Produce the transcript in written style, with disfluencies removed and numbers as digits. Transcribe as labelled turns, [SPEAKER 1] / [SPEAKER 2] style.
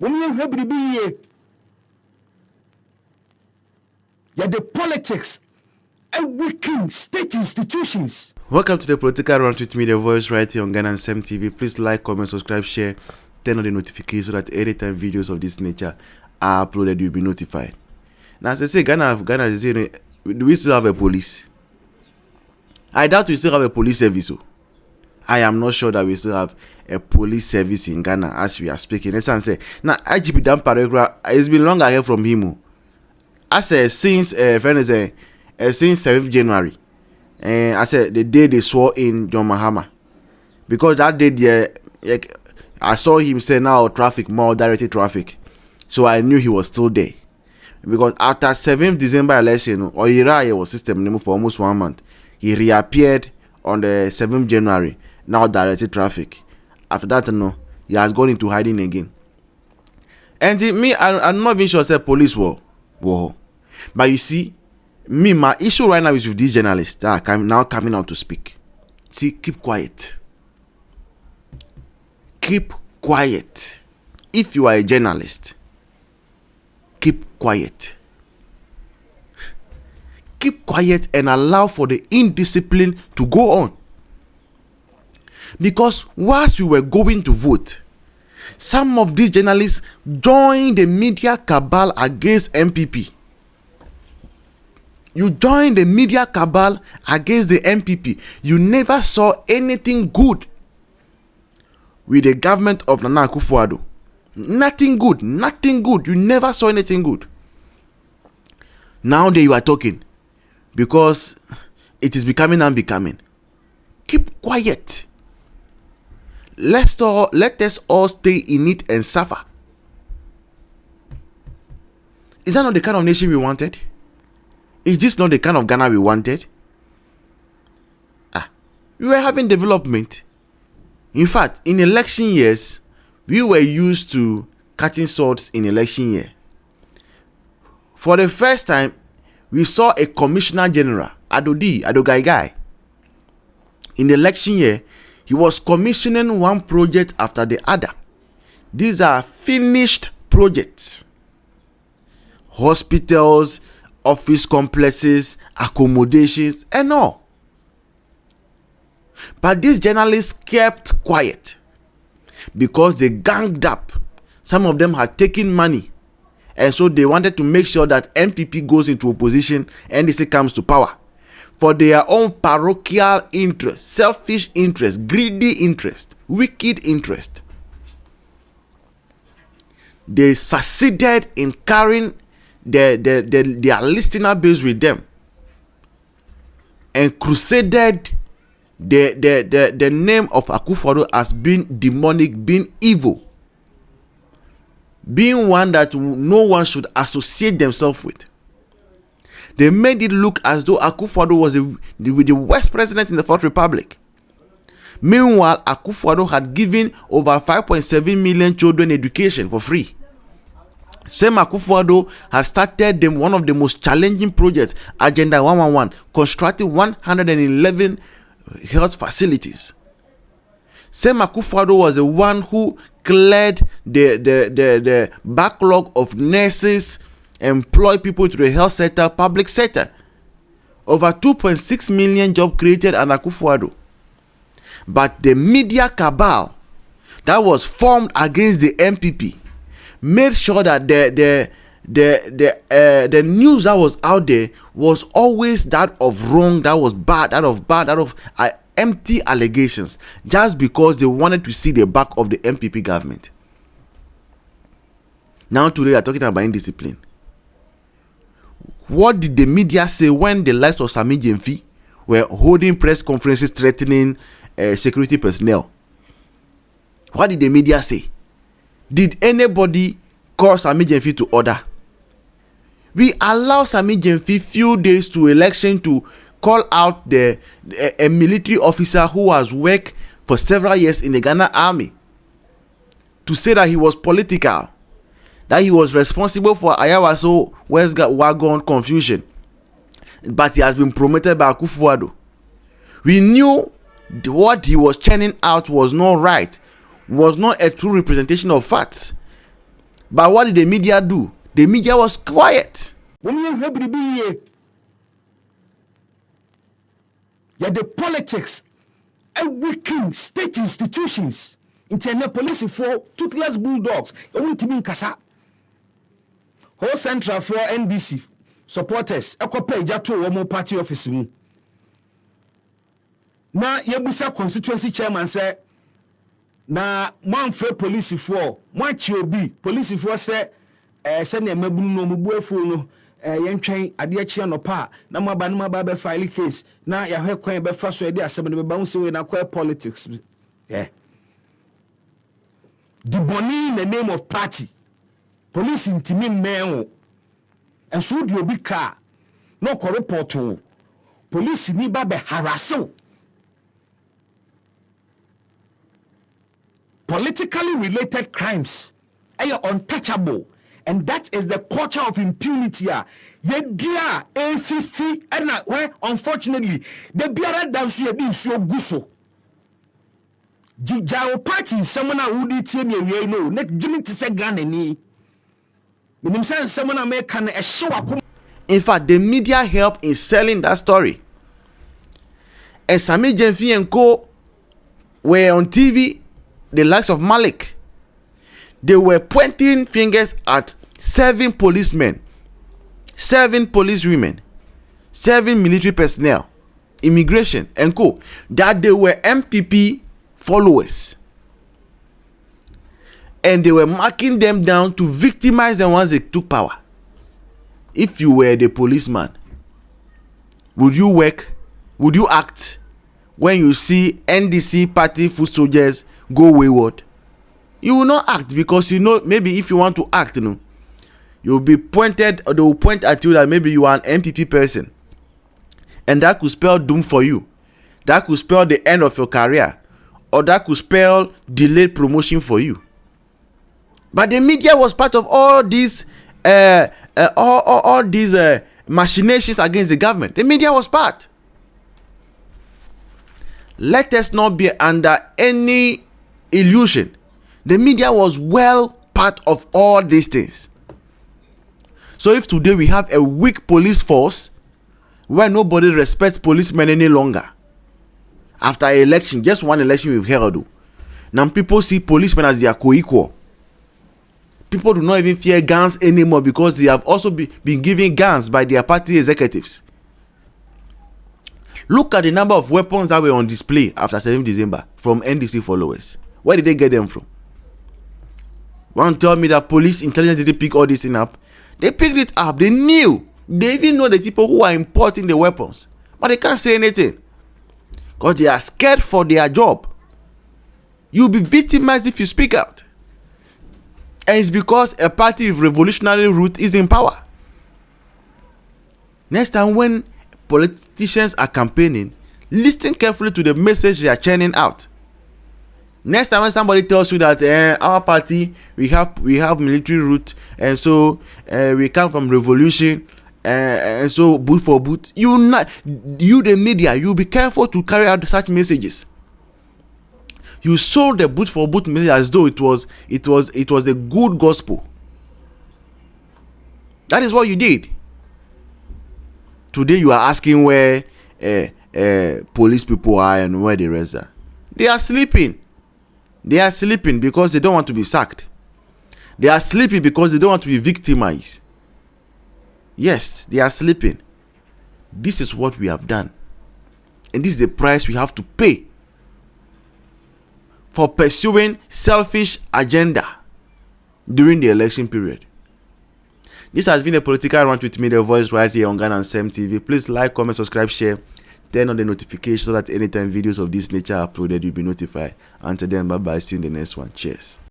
[SPEAKER 1] The politics and weaken state institutions.
[SPEAKER 2] Welcome to the Political Round with me, the voice right here on Ghana and Sam TV. Please like, comment, subscribe, share, turn on the notifications so that anytime videos of this nature are uploaded, you'll be notified. Now, as I say, Ghana, do we still have a police? I doubt we still have a police service. I am not sure that we still have a police service in Ghana as we are speaking. Let's say now IGP Dan Paragra, it's been long I heard from him. I said since since 7th January. I said the day they swore in John Mahama. Because that day I saw him say now traffic, more directed traffic. So I knew he was still there. Because after 7th December election, Oyira was system for almost 1 month. He reappeared on the 7th January. Now directed traffic. After that, no, he has gone into hiding again. And I'm not even sure say police war. But you see, my issue right now is with these journalists that are now coming out to speak. See, keep quiet. Keep quiet. If you are a journalist, keep quiet. Keep quiet and allow for the indiscipline to go on. Because whilst we were going to vote, some of these journalists joined the media cabal against MPP. You joined the media cabal against the MPP. You never saw anything good with the government of Nana Akufo-Addo. Nothing good. You never saw anything good. Now that you are talking, because it is becoming unbecoming. Keep quiet. Let us all stay in it and suffer. Is that not the kind of nation we wanted? Is this not the kind of Ghana we wanted? We were having development. In fact, in election years, we were used to cutting swords in election year. For the first time, we saw a commissioner general, Adogaigai. In the election year, he was commissioning one project after the other. These are finished projects. Hospitals, office complexes, accommodations, and all. But these journalists kept quiet because they ganged up. Some of them had taken money. And so they wanted to make sure that MPP goes into opposition and NDC comes to power. For their own parochial interest, selfish interest, greedy interest, wicked interest. They succeeded in carrying their listener base with them and crusaded the name of Akufo-Addo as being demonic, being evil, being one that no one should associate themselves with. They made it look as though Akufo-Addo was the worst president in the Fourth Republic. Meanwhile, Akufo-Addo had given over 5.7 million children education for free. Same Akufo-Addo has started one of the most challenging projects, Agenda 111, constructing 111 health facilities. Same Akufo-Addo was the one who cleared the backlog of nurses, employ people to the health sector, public sector. Over 2.6 million jobs created under Akufo-Addo. But the media cabal that was formed against the MPP made sure that the news that was out there was always that of wrong, that was bad, that of empty allegations, just because they wanted to see the back of the MPP government. Now today we are talking about indiscipline. What did the media say when the likes of Sami Jemfi were holding press conferences threatening security personnel? What did the media say? Did anybody call Sami Jemfi to order? We allow Sami Jemfi few days to election to call out a military officer who has worked for several years in the Ghana army to say that he was political, that he was responsible for Ayawaso West Wagon confusion, but he has been promoted by Akufo-Addo. We knew what he was churning out was not right, was not a true representation of facts. But what did the media do? The media was quiet.
[SPEAKER 1] Yeah, the politics and weaken state institutions. Internal police for toothless bulldogs. Only to be in Kasa. Whole central for NDC supporters. Ekope Jato Womo party office. Na Yabusa constituency chairman say na manfre police for mwachi obi police for say send a mabunu no mubuefo no yentwen ade achi no pa na maba no maba be file case na ya hwe kwan be fa so ade asem no be ba hu we na kwa politics yeah the boni in the name of party police intimi men and so do obi car no ko report police ni ba be harassing politically related crimes are untouchable, and that is the culture of impunity. Yedia AFC and where unfortunately the biara dance you be so guso. Jao party someone who did tell me we know net Jimmy to say gun any. Minim say someone make can a show.
[SPEAKER 2] In fact, the media help in selling that story. And Sami Jenfi and Co were on TV. The likes of Malik, they were pointing fingers at 7 policemen, 7 police women, 7 military personnel, immigration and co. That they were MPP followers. And they were marking them down to victimize them once they took power. If you were the policeman, would you work? Would you act when you see NDC party foot soldiers go wayward? You will not act, because you know maybe if you want to act, you'll be pointed, or they will point at you that maybe you are an MPP person, and that could spell doom for you. That could spell the end of your career, or that could spell delayed promotion for you. But the media was part of all these machinations against the government. The media was part. Let us not be under any illusion. The media was well part of all these things. So if today we have a weak police force where nobody respects policemen any longer, after an election, just one election we've held, now people see policemen as their co-equal. People do not even fear guns anymore because they have also been given guns by their party executives. Look at the number of weapons that were on display after 7th December from NDC followers. Where did they get them from? Want to tell me that police intelligence didn't pick all this thing up? They picked it up. They knew. They even know the people who are importing the weapons. But they can't say anything. Because they are scared for their job. You'll be victimized if you speak out. And it's because a party with revolutionary root is in power. Next time when politicians are campaigning, listen carefully to the message they are churning out. Next time when somebody tells you that our party we have military root, and so we come from revolution, and so boot for boot, you the media, you be careful to carry out such messages. You sold the boot for boot message as though it was the good gospel. That is what you did. Today you are asking where police people are and where the rest are. They are sleeping. They are sleeping because they don't want to be sacked. They are sleeping because they don't want to be victimized. Yes, they are sleeping. This is what we have done. And this is the price we have to pay for pursuing selfish agenda during the election period. This has been a political rant with me, the voice right here on Ghana TV. Please like, comment, subscribe, share, turn on the notification so that anytime videos of this nature are uploaded, you'll be notified. Until then, bye bye. See you in the next one. Cheers.